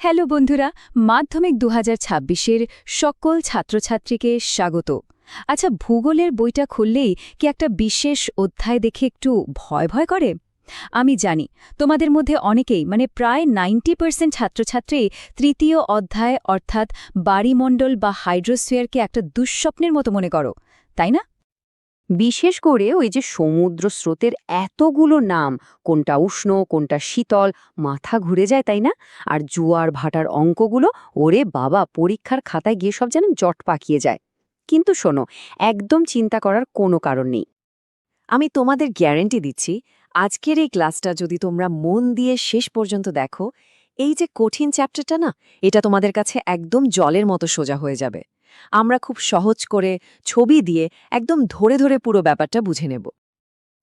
Hello বন্ধুরা, মাধ্যমিক ২০২৬-এর সকল ছাত্রছাত্রীকে স্বাগত। আচ্ছা, ভূগোলের বইটা খুললেই কি একটা বিশেষ অধ্যায় দেখে একটু ভয় ভয় করে? আমি জানি তোমাদের মধ্যে অনেকেই প্রায় 90% ছাত্রছাত্রী তৃতীয় অধ্যায় অর্থাৎ বাড়িমণ্ডল বা হাইড্রোস্ফিয়ারকে একটা দুঃস্বপ্নের মতো মনে করো, তাই না? বিশেষ করে ওই যে সমুদ্র স্রোতের এতগুলো নাম, কোনটা উষ্ণ কোনটা শীতল, মাথা ঘুরে যায় তাই না? আর জোয়ার ভাটার অঙ্কগুলো, ওরে বাবা, পরীক্ষার খাতায় গিয়ে সব যেন জট পাকিয়ে যায়। কিন্তু শোনো, একদম চিন্তা করার কোনো কারণ নেই। আমি তোমাদের গ্যারান্টি দিচ্ছি, আজকের এই ক্লাসটা যদি তোমরা মন দিয়ে শেষ পর্যন্ত দেখো, এই যে কঠিন চ্যাপ্টারটা না, এটা তোমাদের কাছে একদম জলের মতো সোজা হয়ে যাবে। আমরা খুব সহজ করে ছবি দিয়ে একদম ধরে ধরে পুরো ব্যাপারটা বুঝে নেব।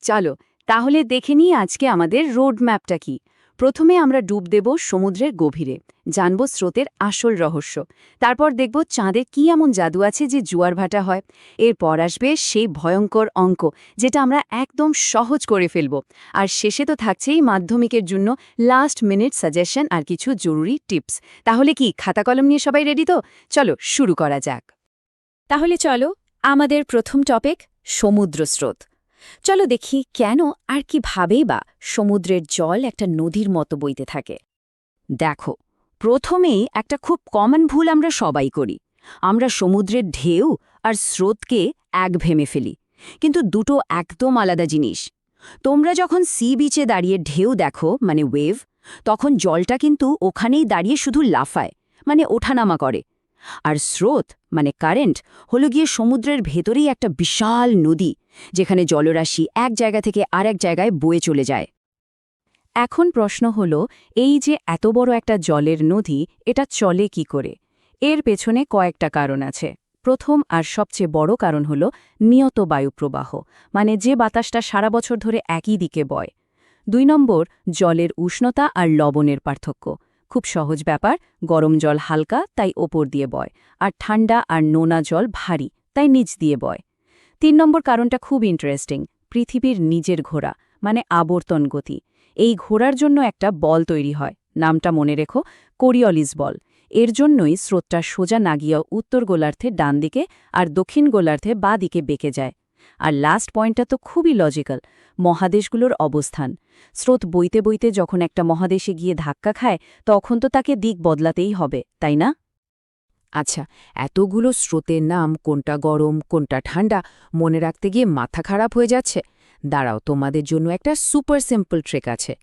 চলো তাহলে দেখে নিই আজকে আমাদের রোড ম্যাপটা কি। প্রথমে আমরা ডুব দেব সমুদ্রের গভীরে, জানব স্রোতের আসল রহস্য। তারপর দেখব চাঁদে কি এমন জাদু আছে যে জোয়ার ভাটা হয়। এরপর আসবে সেই ভয়ঙ্কর অঙ্ক, যেটা আমরা একদম সহজ করে ফেলব। আর শেষে তো থাকছেই মাধ্যমিকের জন্য লাস্ট মিনিট সাজেশন আর কিছু জরুরি টিপস। তাহলে কি খাতা কলম নিয়ে সবাই রেডি তো? চলো শুরু করা যাক। তাহলে চলো, আমাদের প্রথম টপিক সমুদ্র স্রোত। চলো দেখি কেন আর কিভাবেই বা সমুদ্রের জল একটা নদীর মতো বইতে থাকে। দেখো, প্রথমেই একটা খুব কমন ভুল আমরা সবাই করি। আমরা সমুদ্রের ঢেউ আর স্রোতকে এক ভেবে ফেলি, কিন্তু দুটো একদম আলাদা জিনিস। তোমরা যখন সি বিচে দাঁড়িয়ে ঢেউ দেখো ওয়েভ, তখন জলটা কিন্তু ওখানেই দাঁড়িয়ে শুধু লাফায়, ওঠানামা করে। আর স্রোত কারেন্ট হলো গিয়ে সমুদ্রের ভেতরেই একটা বিশাল নদী, যেখানে জলরাশি এক জায়গা থেকে আরেক জায়গায় বয়ে চলে যায়। এখন প্রশ্ন হলো, এই যে এত বড় একটা জলের নদী, এটা চলে কি করে? এর পেছনে কয়েকটা কারণ আছে। প্রথম আর সবচেয়ে বড় কারণ হলো নিয়ত বায়ুপ্রবাহ, যে বাতাসটা সারা বছর ধরে একই দিকে বয়। ২ নম্বর, জলের উষ্ণতা আর লবণের পার্থক্য। খুব সহজ ব্যাপার, গরম জল হালকা তাই ওপর দিয়ে বয়, আর ঠান্ডা আর নোনা জল ভারী তাই নিচ দিয়ে বয়। ৩ নম্বর কারণটা খুব ইন্টারেস্টিং, পৃথিবীর নিজের ঘোরা, আবর্তন গতি। এই ঘোরার জন্য একটা বল তৈরি হয়, নামটা মনে রেখো, কোরিওলিস বল। এর জন্যই স্রোতটা সোজা না গিয়ে উত্তর গোলার্ধে ডান দিকে আর দক্ষিণ গোলার্ধে বাঁ দিকে বেঁকে যায়। আর লাস্ট পয়েন্টটা তো খুবই লজিক্যাল, মহাদেশগুলোর অবস্থান। স্রোত বইতে বইতে যখন একটা মহাদেশে গিয়ে ধাক্কা খায়, তখন তো তাকে দিক বদলাতেই হবে, তাই না? আচ্ছা, এতগুলো স্রোতের নাম, কোনটা গরম কোনটা ঠান্ডা, মনে রাখতে গিয়ে মাথা খারাপ হয়ে যাচ্ছে। দাঁড়াও, তোমাদের জন্য একটা সুপার সিম্পল ট্রিক আছে।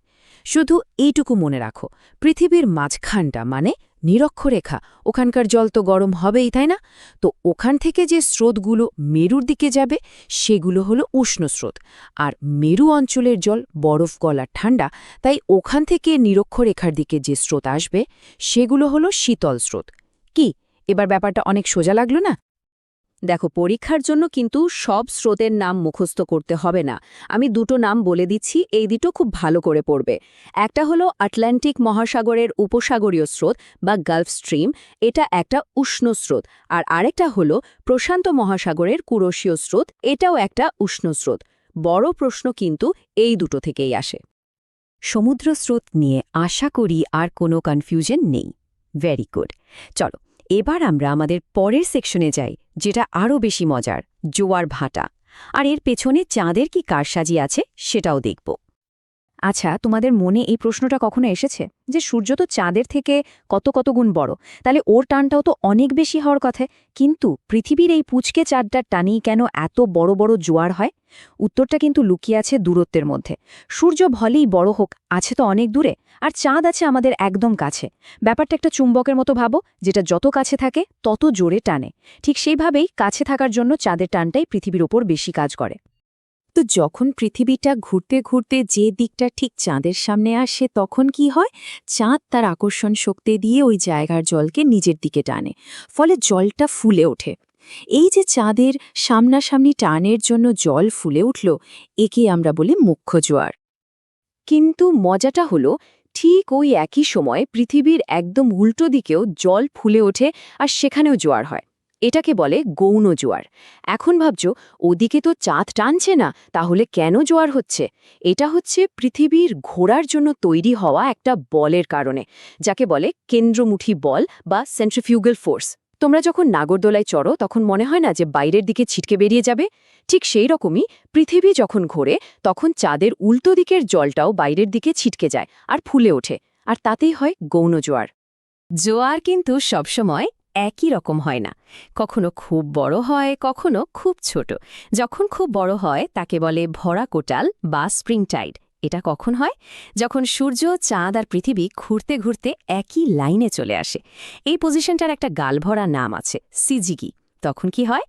শুধু এইটুকু মনে রাখো, পৃথিবীর মাঝখানটা নিরক্ষরেখা, ওখানকার জল তো গরম হবেই তাই না? তো ওখান থেকে যে স্রোতগুলো মেরুর দিকে যাবে, সেগুলো হলো উষ্ণ স্রোত। আর মেরু অঞ্চলের জল বরফ গলা ঠান্ডা, তাই ওখান থেকে নিরক্ষরেখার দিকে যে স্রোত আসবে, সেগুলো হলো শীতল স্রোত। কি এবার ব্যাপারটা অনেক সোজা লাগলো না? দেখো, পরীক্ষার জন্য কিন্তু সব স্রোতের নাম মুখস্থ করতে হবে না। আমি দুটো নাম বলে দিচ্ছি, এই দুটো খুব ভালো করে পড়বে। একটা হলো আটলান্টিক মহাসাগরের উপসাগরীয় স্রোত বা গালফ স্ট্রিম, এটা একটা উষ্ণ স্রোত। আর আরেকটা হলো প্রশান্ত মহাসাগরের কুরোশীয় স্রোত, এটাও একটা উষ্ণ স্রোত। বড় প্রশ্ন কিন্তু এই দুটো থেকেই আসে। সমুদ্র স্রোত নিয়ে আশা করি আর কোনো কনফিউশন নেই। Very good. চলো এবার আমরা আমাদের পরের সেকশনে যাই, যেটা আরও বেশি মজার, জোয়ার ভাটা। আর এর পেছনে চাঁদের কি কারসাজি আছে সেটাও দেখব। আচ্ছা, তোমাদের মনে এই প্রশ্নটা কখনো এসেছে যে সূর্য তো চাঁদের থেকে কত কত গুণ বড়, তাহলে ওর টানটাও তো অনেক বেশি হওয়ার কথা, কিন্তু পৃথিবীর এই পুচকে চাঁদটার টানেই কেন এত বড় বড় জোয়ার হয়? উত্তরটা কিন্তু লুকিয়ে আছে দূরত্বের মধ্যে। সূর্য ভলেই বড় হোক, আছে তো অনেক দূরে, আর চাঁদ আছে আমাদের একদম কাছে। ব্যাপারটা একটা চুম্বকের মতো ভাবো, যেটা যত কাছে থাকে তত জোরে টানে। ঠিক সেইভাবেই কাছে থাকার জন্য চাঁদের টানটাই পৃথিবীর ওপর বেশি কাজ করে। তো যখন পৃথিবীটা ঘুরতে ঘুরতে যে দিকটা ঠিক চাঁদের সামনে আসে, তখন কি হয়? চাঁদ তার আকর্ষণ শক্তি দিয়ে ওই জায়গার জলকে নিজের দিকে টানে, ফলে জলটা ফুলে ওঠে। এই যে চাঁদের সামনাসামনি টানের জন্য জল ফুলে উঠল, একে আমরা বলি মুখ্য জোয়ার। কিন্তু মজাটা হলো, ঠিক ওই একই সময় পৃথিবীর একদম উল্টো দিকেও জল ফুলে ওঠে আর সেখানেও জোয়ার হয়। এটাকে বলে গৌণ জোয়ার। এখন ভাবছো ওদিকে তো চাঁদ টানছে না, তাহলে কেন জোয়ার হচ্ছে? এটা হচ্ছে পৃথিবীর ঘোরার জন্য তৈরি হওয়া একটা বলের কারণে, যাকে বলে কেন্দ্রমুখী বল বা সেন্ট্রিফিউগাল ফোর্স। তোমরা যখন নাগরদোলায় চড়ো তখন মনে হয় না যে বাইরের দিকে ছিটকে বেরিয়ে যাবে? ঠিক সেই রকমই পৃথিবী যখন ঘোরে তখন চাঁদের উল্টো দিকের জলটাও বাইরের দিকে ছিটকে যায় আর ফুলে ওঠে, আর তাতেই হয় গৌণ জোয়ার। জোয়ার কিন্তু সবসময় একই রকম হয় না। কখনো খুব বড় হয়, কখনো খুব ছোট। যখন খুব বড় হয় তাকে বলে ভরা কোটাল বা স্প্রিং টাইড। এটা কখন হয়? যখন সূর্য, চাঁদ আর পৃথিবী ঘুরতে ঘুরতে একই লাইনে চলে আসে। এই পজিশনটার একটা গালভরা নাম আছে, সিজিগি। তখন কি হয়?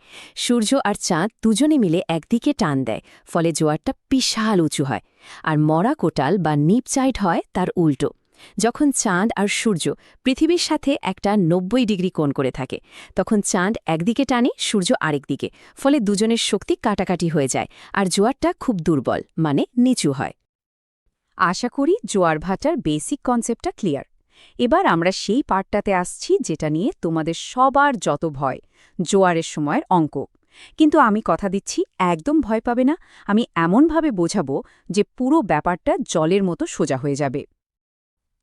সূর্য আর চাঁদ দুজনে মিলে একদিকে টান দেয়, ফলে জোয়ারটা বিশাল উঁচু হয়। আর মরা কোটাল বা নিপচাইড হয় তার উল্টো। যখন চাঁদ আর সূর্য পৃথিবীর সাথে একটা ৯০ ডিগ্রি কোণ করে থাকে, তখন চাঁদ একদিকে টানে, সূর্য আরেক দিকে, ফলে দুজনের শক্তি কাটাকাটি হয়ে যায় আর জোয়ারটা খুব দুর্বল, মানে নিচু হয়। আশা করি জোয়ার ভাটার বেসিক কনসেপ্টটা ক্লিয়ার। এবার আমরা সেই পার্টটাতে আসছি যেটা নিয়ে তোমাদের সবার যত ভয়, জোয়ারের সময়ের অঙ্ক। কিন্তু আমি কথা দিচ্ছি, একদম ভয় পাবে না। আমি এমনভাবে বোঝাবো যে পুরো ব্যাপারটা জলের মতো সোজা হয়ে যাবে।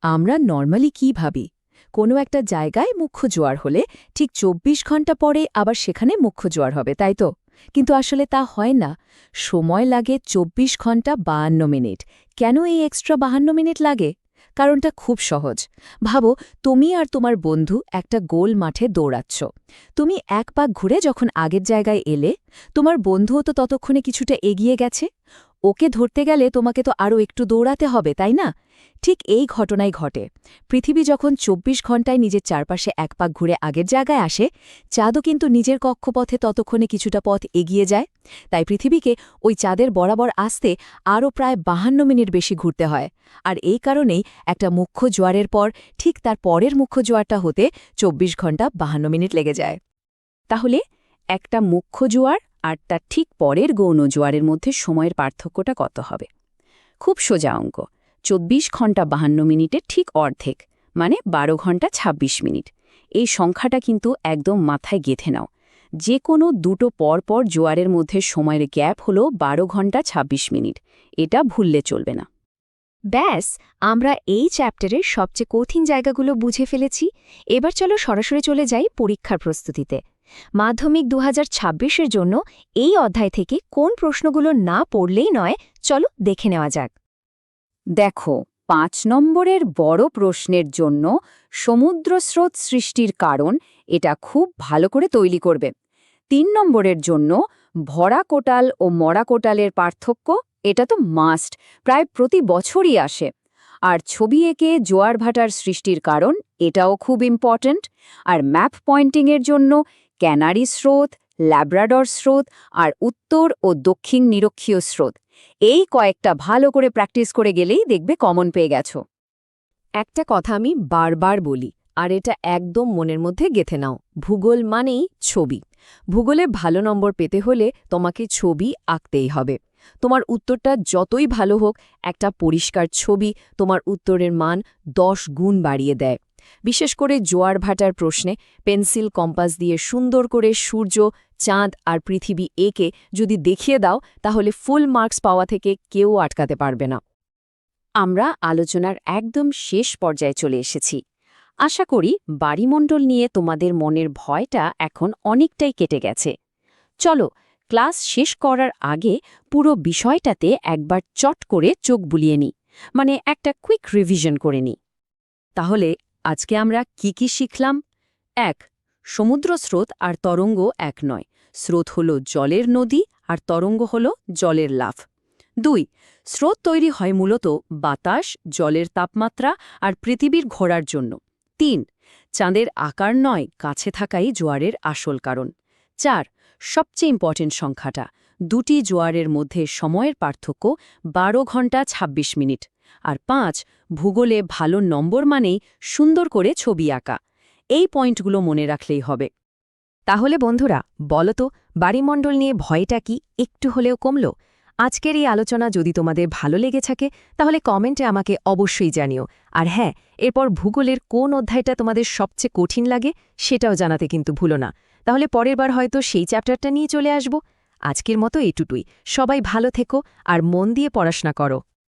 আমরা নর্মালি কি ভাবি? কোনো একটা জায়গায় মুখ্য জোয়ার হলে ঠিক ২৪ ঘন্টা পরে আবার সেখানে মুখ্য জোয়ার হবে, তাই তো? কিন্তু আসলে তা হয় না। সময় লাগে ২৪ ঘন্টা ৫২ মিনিট। কেন এই এক্সট্রা ৫২ মিনিট লাগে? কারণটা খুব সহজ। ভাবো, তুমি আর তোমার বন্ধু একটা গোল মাঠে দৌড়াচ্ছ। তুমি এক পাক ঘুরে যখন আগের জায়গায় এলে, তোমার বন্ধুও তো ততক্ষণে কিছুটা এগিয়ে গেছে। ওকে ধরতে গেলে তোমাকে তো আরও একটু দৌড়াতে হবে, তাই না? ঠিক এই ঘটনাই ঘটে। পৃথিবী যখন ২৪ ঘন্টায় নিজের চারপাশে এক পাক ঘুরে আগের জায়গায় আসে, চাঁদও কিন্তু নিজের কক্ষপথে ততক্ষণে কিছুটা পথ এগিয়ে যায়। তাই পৃথিবীকে ওই চাঁদের বরাবর আসতে আরও প্রায় ৫২ মিনিট বেশি ঘুরতে হয়। আর এই কারণেই একটা মুখ্য জোয়ারের পর ঠিক তার পরের মুখ্য জোয়ারটা হতে ২৪ ঘন্টা ৫২ মিনিট লেগে যায়। তাহলে একটা মুখ্য জোয়ার আর তার ঠিক পরের গৌণ জোয়ারের মধ্যে সময়ের পার্থক্যটা কত হবে? খুব সোজা অঙ্ক। ২৪ ঘন্টা ৫২ মিনিটের ঠিক অর্ধেক, মানে ১২ ঘন্টা ২৬ মিনিট। এই সংখ্যাটা কিন্তু একদম মাথায় গেঁথে নাও। যে কোনো দুটো পরপর জোয়ারের মধ্যে সময়ের গ্যাপ হলো ১২ ঘন্টা ২৬ মিনিট। এটা ভুললে চলবে না। ব্যাস, আমরা এই চ্যাপ্টারের সবচেয়ে কঠিন জায়গাগুলো বুঝে ফেলেছি। এবার চলো সরাসরি চলে যাই পরীক্ষার প্রস্তুতিতে। মাধ্যমিক ২০২৬-এর জন্য এই অধ্যায় থেকে কোন প্রশ্নগুলো না পড়লেই নয়, চলো দেখে নেওয়া যাক। দেখো, ৫ নম্বরের বড় প্রশ্নের জন্য সমুদ্রস্রোত সৃষ্টির কারণ, এটা খুব ভালো করে তৈরি করবে। ৩ নম্বরের জন্য ভরা কোটাল ও মরা কোটালের পার্থক্য, এটা তো মাস্ট, প্রায় প্রতি বছরই আসে। আর ছবি এঁকে জোয়ার ভাটার সৃষ্টির কারণ, এটাও খুব ইম্পর্ট্যান্ট। আর ম্যাপ পয়েন্টিংয়ের জন্য ক্যানারি স্রোত, ল্যাব্রাডর স্রোত আর উত্তর ও দক্ষিণ নিরক্ষীয় স্রোত, এই কয়েকটা ভালো করে প্র্যাকটিস করে গেলেই দেখবে কমন পেয়ে গেছো। একটা কথা আমি বারবার বলি, আর এটা একদম মনের মধ্যে গেঁথে নাও। ভূগোল মানেই ছবি। ভূগোলে ভালো নম্বর পেতে হলে তোমাকে ছবি আঁকতেই হবে। তোমার উত্তরটা যতই ভালো হোক, একটা পরিষ্কার ছবি তোমার উত্তরের মান ১০ গুণ বাড়িয়ে দেয়। বিশেষ করে জোয়ার ভাটার প্রশ্নে পেন্সিল কম্পাস দিয়ে সুন্দর করে সূর্য, চাঁদ আর পৃথিবী এঁকে যদি দেখিয়ে দাও, তাহলে ফুল মার্কস পাওয়া থেকে কেউ আটকাতে পারবে না। আমরা আলোচনার একদম শেষ পর্যায়ে চলে এসেছি। আশা করি বাড়িমণ্ডল নিয়ে তোমাদের মনের ভয়টা এখন অনেকটাই কেটে গেছে। চলো, ক্লাস শেষ করার আগে পুরো বিষয়টাতে একবার চট করে চোখ বুলিয়ে নিই, মানে একটা কুইক রিভিশন করে নিই। তাহলে আজকে আমরা কি কি শিখলাম? ১. সমুদ্র স্রোত আর তরঙ্গ এক নয়। স্রোত হল জলের নদী আর তরঙ্গ হল জলের লাফ। ২. স্রোত তৈরি হয় মূলত বাতাস, জলের তাপমাত্রা আর পৃথিবীর ঘোরার জন্য। ৩. চাঁদের আকার নয়, কাছে থাকাই জোয়ারের আসল কারণ। ৪. সবচেয়ে ইম্পর্টেন্ট সংখ্যাটা, দুটি জোয়ারের মধ্যে সময়ের পার্থক্য ১২ ঘন্টা ২৬ মিনিট। আর ৫. ভূগোলে ভালো নম্বর মানেই সুন্দর করে ছবি আঁকা। এই পয়েন্টগুলো মনে রাখলেই হবে। তাহলে বন্ধুরা, বলো তো, বাড়িমণ্ডল নিয়ে ভয়টা কি একটু হলেও কমল? আজকের এই আলোচনা যদি তোমাদের ভালো লেগে থাকে, তাহলে কমেন্টে আমাকে অবশ্যই জানিও। আর হ্যাঁ, এরপর ভূগোলের কোন অধ্যায়টা তোমাদের সবচেয়ে কঠিন লাগে সেটাও জানাতে কিন্তু ভুলো না। তাহলে পরের বার হয়তো সেই চ্যাপ্টারটা নিয়ে চলে আসব। আজকের মতো এটুকুই। সবাই ভালো থেকো আর মন দিয়ে পড়াশোনা করো।